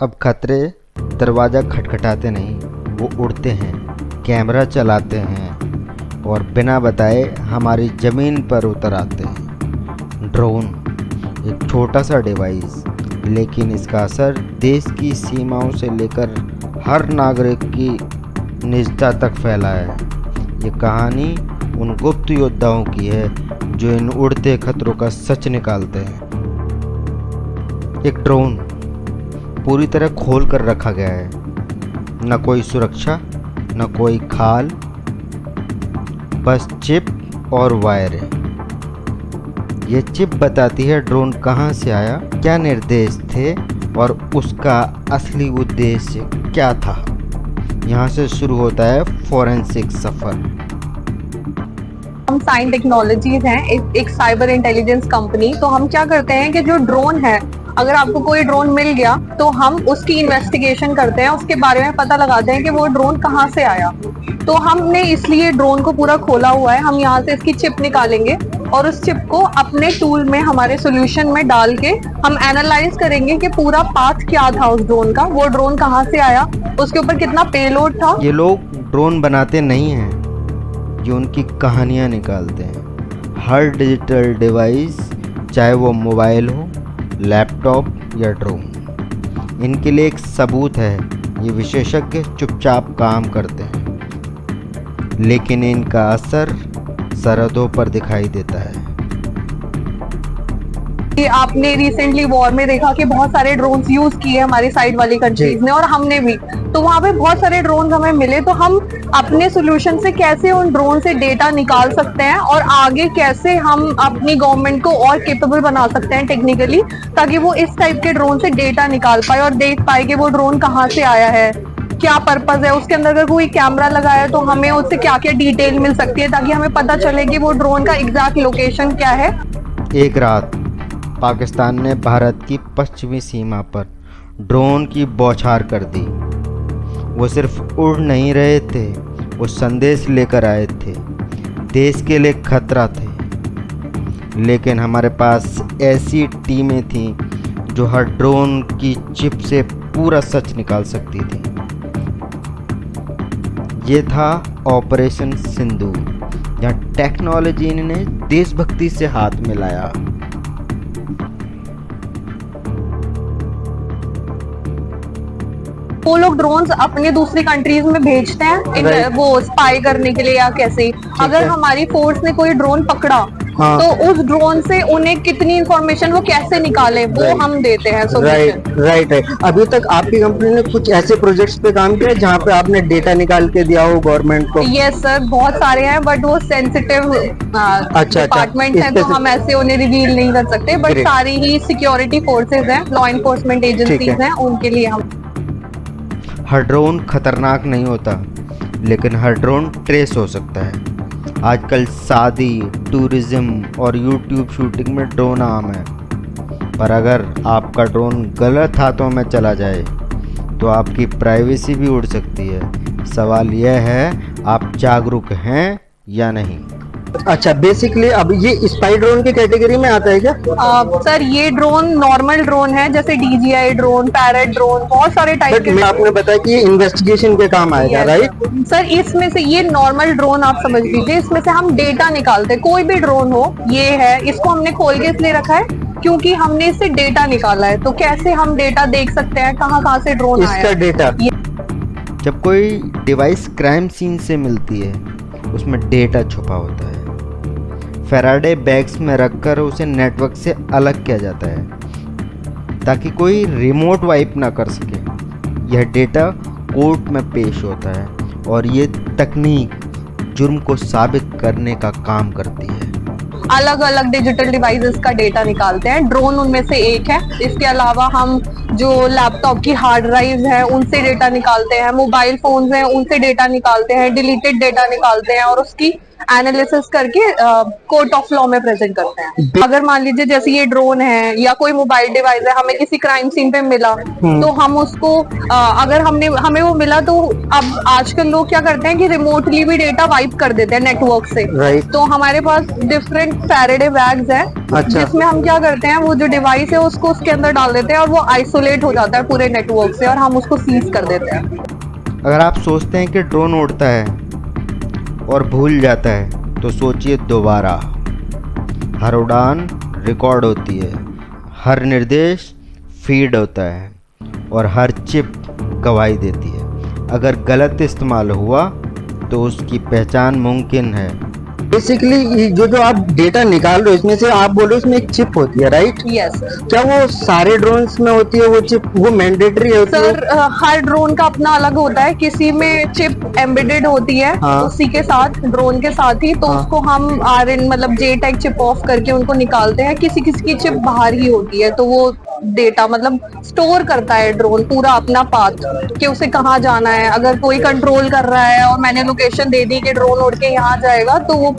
अब खतरे दरवाज़ा खटखटाते नहीं, वो उड़ते हैं, कैमरा चलाते हैं और बिना बताए हमारी ज़मीन पर उतर आते हैं। ड्रोन एक छोटा सा डिवाइस, लेकिन इसका असर देश की सीमाओं से लेकर हर नागरिक की निजता तक फैला है। ये कहानी उन गुप्त योद्धाओं की है जो इन उड़ते खतरों का सच निकालते हैं। एक ड्रोन पूरी तरह खोल कर रखा गया है, न कोई सुरक्षा, न कोई खाल, बस चिप और वायर है। ये चिप बताती है ड्रोन कहाँ से आया, क्या निर्देश थे और उसका असली उद्देश्य क्या था। यहाँ से शुरू होता है फॉरेंसिक सफ़र। हम साइन टेक्नोलॉजीज हैं, एक साइबर इंटेलिजेंस कंपनी। तो हम क्या करते हैं कि जो ड्रोन है, अगर आपको कोई ड्रोन मिल गया तो हम उसकी इन्वेस्टिगेशन करते हैं, उसके बारे में पता लगाते हैं कि वो ड्रोन कहाँ से आया। तो हमने इसलिए ड्रोन को पूरा खोला हुआ है। हम यहाँ से इसकी चिप निकालेंगे और उस चिप को अपने टूल में, हमारे सॉल्यूशन में डाल के हम एनालाइज करेंगे कि पूरा पाथ क्या था उस ड्रोन का, वो ड्रोन कहाँ से आया, उसके ऊपर कितना पेलोड था। ये लोग ड्रोन बनाते नहीं हैं, ये उनकी कहानियाँ निकालते हैं। हर डिजिटल डिवाइस, चाहे वो मोबाइल हो, लैपटॉप या ड्रोन, इनके लिए एक सबूत है। ये विशेषज्ञ चुपचाप काम करते हैं, लेकिन इनका असर सरहदों पर दिखाई देता है। कि आपने रिसेंटली वॉर में देखा कि बहुत सारे ड्रोन्स यूज किए हमारी साइड वाली कंट्रीज ने, और हमने भी। तो वहाँ पे बहुत सारे ड्रोन्स हमें मिले, तो हम अपने सॉल्यूशन से कैसे उन ड्रोन से डेटा निकाल सकते हैं और आगे कैसे हम अपनी गवर्नमेंट को और केपेबल बना सकते हैं टेक्निकली, ताकि वो इस टाइप के ड्रोन से डेटा निकाल पाए और देख पाए कि वो ड्रोन कहाँ से आया है, क्या पर्पस है उसके अंदर। अगर कोई कैमरा लगाया है तो हमें उससे क्या क्या डिटेल मिल सकती है, ताकि हमें पता चले कि वो ड्रोन का एग्जैक्ट लोकेशन क्या है। एक रात पाकिस्तान ने भारत की पश्चिमी सीमा पर ड्रोन की बौछार कर दी। वो सिर्फ उड़ नहीं रहे थे, वो संदेश लेकर आए थे, देश के लिए खतरा थे। लेकिन हमारे पास ऐसी टीमें थीं जो हर ड्रोन की चिप से पूरा सच निकाल सकती थी। ये था ऑपरेशन सिंदूर, जहाँ टेक्नोलॉजी ने देशभक्ति से हाथ मिलाया। वो लोग ड्रोन्स अपने दूसरी कंट्रीज में भेजते हैं वो स्पाई करने के लिए या कैसे। अगर हमारी फोर्स ने कोई ड्रोन पकड़ा, हाँ। तो उस ड्रोन से उन्हें कितनी इंफॉर्मेशन वो कैसे निकाले, वो हम देते हैं सॉल्यूशन। राइट। अभी तक आपकी कंपनी ने कुछ ऐसे प्रोजेक्ट्स पे काम किया है जहाँ पे आपने डेटा निकाल के दिया हो गवर्नमेंट को? यस सर, बहुत सारे हैं, बट वो सेंसिटिव डिपार्टमेंट है, तो हम ऐसे उन्हें रिवील नहीं कर सकते। बट सारी ही सिक्योरिटी फोर्सेज हैं, लॉ एनफोर्समेंट एजेंसीज हैं, उनके लिए हम। हर ड्रोन खतरनाक नहीं होता, लेकिन हर ड्रोन ट्रेस हो सकता है। आजकल शादी, टूरिज्म और यूट्यूब शूटिंग में ड्रोन आम है। पर अगर आपका ड्रोन गलत हाथों में चला जाए तो आपकी प्राइवेसी भी उड़ सकती है। सवाल यह है, आप जागरूक हैं या नहीं। अच्छा, बेसिकली अब ये स्पाई ड्रोन की कैटेगरी में आता है क्या? सर ये ड्रोन नॉर्मल ड्रोन है, जैसे DJI ड्रोन, पैरेट ड्रोन, बहुत सारे टाइप के। आपने बताया कि ये इन्वेस्टिगेशन के काम आएगा, राइट? सर इसमें से ये नॉर्मल ड्रोन आप समझ लीजिए, इसमें से हम डेटा निकालते हैं। कोई भी ड्रोन हो, ये है, इसको हमने खोल के इसलिए रखा है क्योंकि हमने इससे डेटा निकाला है। तो कैसे हम डेटा देख सकते हैं, कहाँ से ड्रोन आया, इसका डेटा। जब कोई डिवाइस क्राइम सीन से मिलती है, उसमें डेटा छुपा होता है। फैराडे बैग्स में रखकर उसे नेटवर्क से अलग किया जाता है, ताकि कोई रिमोट वाइप ना कर सके। यह डेटा कोर्ट में पेश होता है और ये तकनीक जुर्म को साबित करने का काम करती है। अलग अलग डिजिटल डिवाइसेस का डेटा निकालते हैं, ड्रोन उनमें से एक है। इसके अलावा हम जो लैपटॉप की हार्ड ड्राइव्स हैं उनसे डेटा निकालते हैं, मोबाइल फोन्स हैं उनसे डेटा निकालते हैं, डिलीटेड डेटा निकालते हैं और उसकी एनालिसिस करके कोर्ट ऑफ लॉ में प्रेजेंट करते हैं। अगर मान लीजिए जैसे ये ड्रोन है या कोई मोबाइल डिवाइस है, हमें किसी क्राइम सीन पे मिला, तो हम उसको अगर हमें वो मिला, तो अब आजकल लोग क्या करते हैं कि रिमोटली भी डेटा वाइप कर देते हैं नेटवर्क से। Right. तो हमारे पास डिफरेंट फैराडे बैग्स हैं, अच्छा। जिसमें हम क्या करते हैं, वो जो डिवाइस है उसको उसके अंदर डाल देते हैं और वो आइसोलेट हो जाता है पूरे नेटवर्क से और हम उसको सीज कर देते हैं। अगर आप सोचते हैं कि ड्रोन उड़ता है और भूल जाता है तो सोचिए दोबारा। हर उड़ान रिकॉर्ड होती है, हर निर्देश फीड होता है और हर चिप गवाही देती है। अगर गलत इस्तेमाल हुआ तो उसकी पहचान मुमकिन है। बेसिकली जो आप डेटा निकाल रहे हो इसमें से, आप बोल रहे हो इसमें एक चिप होती है, राइट? यस क्या वो सारे ड्रोन्स में होती है वो चिप, वो मैंडेटरी होती है? सर, हर ड्रोन का अपना अलग होता है। किसी में चिप एम्बेडेड होती है, हाँ। उसी के साथ ड्रोन के साथ ही, तो हाँ। उसको हम RN मतलब जे टैग चिप ऑफ करके उनको निकालते हैं। किसी किसी की चिप बाहर ही होती है, तो वो डेटा मतलब स्टोर करता है ड्रोन पूरा अपना पाथ कि उसे कहाँ जाना है। अगर कोई कंट्रोल कर रहा है और मैंने लोकेशन दे दी कि ड्रोन उड़ के यहाँ जाएगा, तो वो